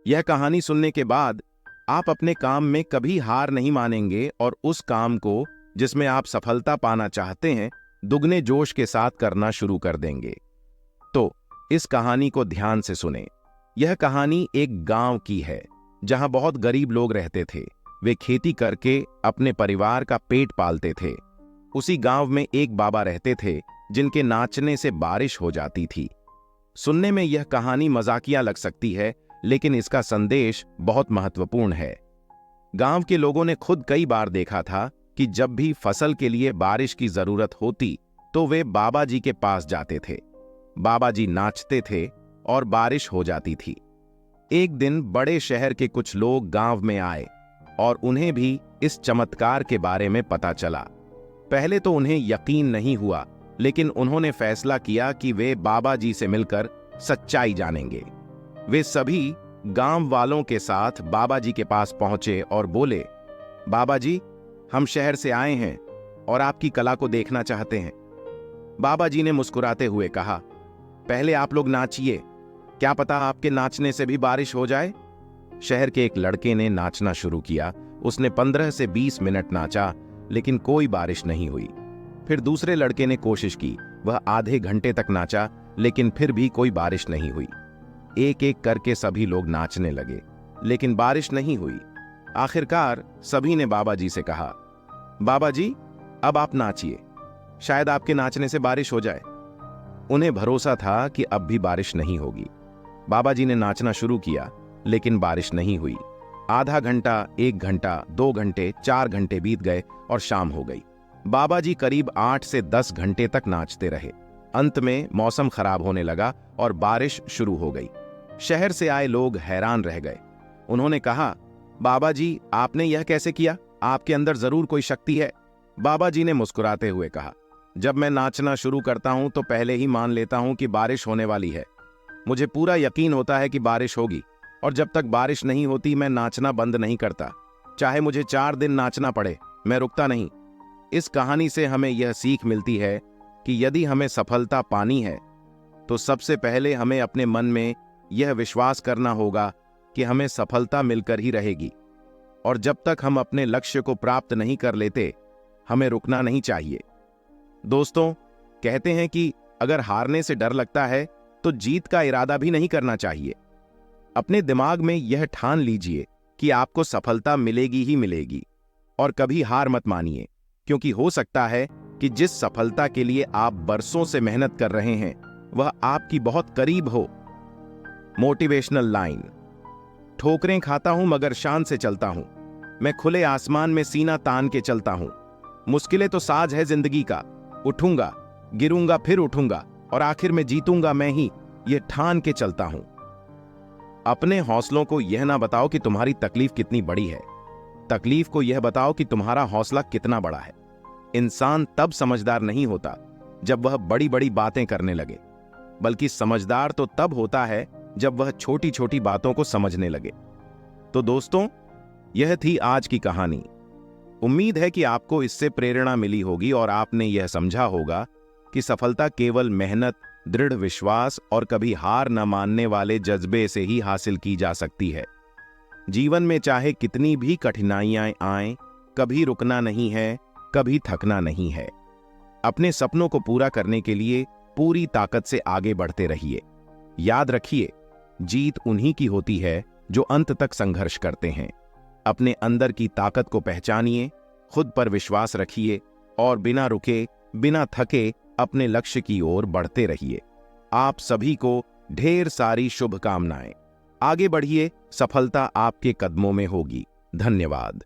यह कहानी सुनने के बाद आप अपने काम में कभी हार नहीं मानेंगे और उस काम को जिसमें आप सफलता पाना चाहते हैं दुगने जोश के साथ करना शुरू कर देंगे। तो इस कहानी को ध्यान से सुनें। यह कहानी एक गांव की है जहां बहुत गरीब लोग रहते थे। वे खेती करके अपने परिवार का पेट पालते थे। उसी गांव में एक बाबा रहते थे जिनके नाचने से बारिश हो जाती थी। सुनने में यह कहानी मजाकिया लग सकती है, लेकिन इसका संदेश बहुत महत्वपूर्ण है। गांव के लोगों ने खुद कई बार देखा था कि जब भी फसल के लिए बारिश की जरूरत होती तो वे बाबा जी के पास जाते थे। बाबा जी नाचते थे और बारिश हो जाती थी। एक दिन बड़े शहर के कुछ लोग गांव में आए और उन्हें भी इस चमत्कार के बारे में पता चला। पहले तो उन्हें यकीन नहीं हुआ, लेकिन उन्होंने फैसला किया कि वे बाबा जी से मिलकर सच्चाई जानेंगे। वे सभी गांव वालों के साथ बाबा जी के पास पहुंचे और बोले, बाबा जी, हम शहर से आए हैं और आपकी कला को देखना चाहते हैं। बाबा जी ने मुस्कुराते हुए कहा, पहले आप लोग नाचिए, क्या पता आपके नाचने से भी बारिश हो जाए। शहर के एक लड़के ने नाचना शुरू किया। उसने 15 से 20 मिनट नाचा, लेकिन कोई बारिश नहीं हुई। फिर दूसरे लड़के ने कोशिश की। वह आधे घंटे तक नाचा, लेकिन फिर भी कोई बारिश नहीं हुई। एक एक करके सभी लोग नाचने लगे, लेकिन बारिश नहीं हुई। आखिरकार सभी ने बाबा जी से कहा, बाबा जी, अब आप नाचिए, शायद आपके नाचने से बारिश हो जाए। उन्हें भरोसा था कि अब भी बारिश नहीं होगी। बाबा जी ने नाचना शुरू किया, लेकिन बारिश नहीं हुई। आधा घंटा, 1 घंटा, 2 घंटे, 4 घंटे बीत गए और शाम हो गई। बाबा जी करीब 8 से 10 घंटे तक नाचते रहे। अंत में मौसम खराब होने लगा और बारिश शुरू हो गई। शहर से आए लोग हैरान रह गए। उन्होंने कहा, बाबा जी, आपने यह कैसे किया? आपके अंदर जरूर कोई शक्ति है। बाबा जी ने मुस्कुराते हुए कहा, जब मैं नाचना शुरू करता हूं तो पहले ही मान लेता हूं कि बारिश होने वाली है। मुझे पूरा यकीन होता है कि बारिश होगी, और जब तक बारिश नहीं होती मैं नाचना बंद नहीं करता। चाहे मुझे 4 दिन नाचना पड़े, मैं रुकता नहीं। इस कहानी से हमें यह सीख मिलती है कि यदि हमें सफलता पानी है तो सबसे पहले हमें अपने मन में यह विश्वास करना होगा कि हमें सफलता मिलकर ही रहेगी, और जब तक हम अपने लक्ष्य को प्राप्त नहीं कर लेते हमें रुकना नहीं चाहिए। दोस्तों, कहते हैं कि अगर हारने से डर लगता है तो जीत का इरादा भी नहीं करना चाहिए। अपने दिमाग में यह ठान लीजिए कि आपको सफलता मिलेगी ही मिलेगी, और कभी हार मत मानिए, क्योंकि हो सकता है कि जिस सफलता के लिए आप बरसों से मेहनत कर रहे हैं वह आपकी बहुत करीब हो। मोटिवेशनल लाइन, ठोकरें खाता हूं मगर शान से चलता हूं। मैं खुले आसमान में सीना तान के चलता हूं। मुश्किलें तो साज है जिंदगी का, उठूंगा, गिरूंगा, फिर उठूंगा, और आखिर में जीतूंगा मैं ही, ये ठान के चलता हूं। अपने हौसलों को यह ना बताओ कि तुम्हारी तकलीफ कितनी बड़ी है, तकलीफ को यह बताओ कि तुम्हारा हौसला कितना बड़ा है। इंसान तब समझदार नहीं होता जब वह बड़ी बड़ी बातें करने लगे, बल्कि समझदार तो तब होता है जब वह छोटी छोटी बातों को समझने लगे। तो दोस्तों, यह थी आज की कहानी। उम्मीद है कि आपको इससे प्रेरणा मिली होगी और आपने यह समझा होगा कि सफलता केवल मेहनत, दृढ़ विश्वास और कभी हार न मानने वाले जज्बे से ही हासिल की जा सकती है। जीवन में चाहे कितनी भी कठिनाइयां आएं, कभी रुकना नहीं है, कभी थकना नहीं है। अपने सपनों को पूरा करने के लिए पूरी ताकत से आगे बढ़ते रहिए। याद रखिए, जीत उन्हीं की होती है जो अंत तक संघर्ष करते हैं। अपने अंदर की ताकत को पहचानिए, खुद पर विश्वास रखिए और बिना रुके, बिना थके अपने लक्ष्य की ओर बढ़ते रहिए। आप सभी को ढेर सारी शुभकामनाएं। आगे बढ़िए, सफलता आपके कदमों में होगी। धन्यवाद।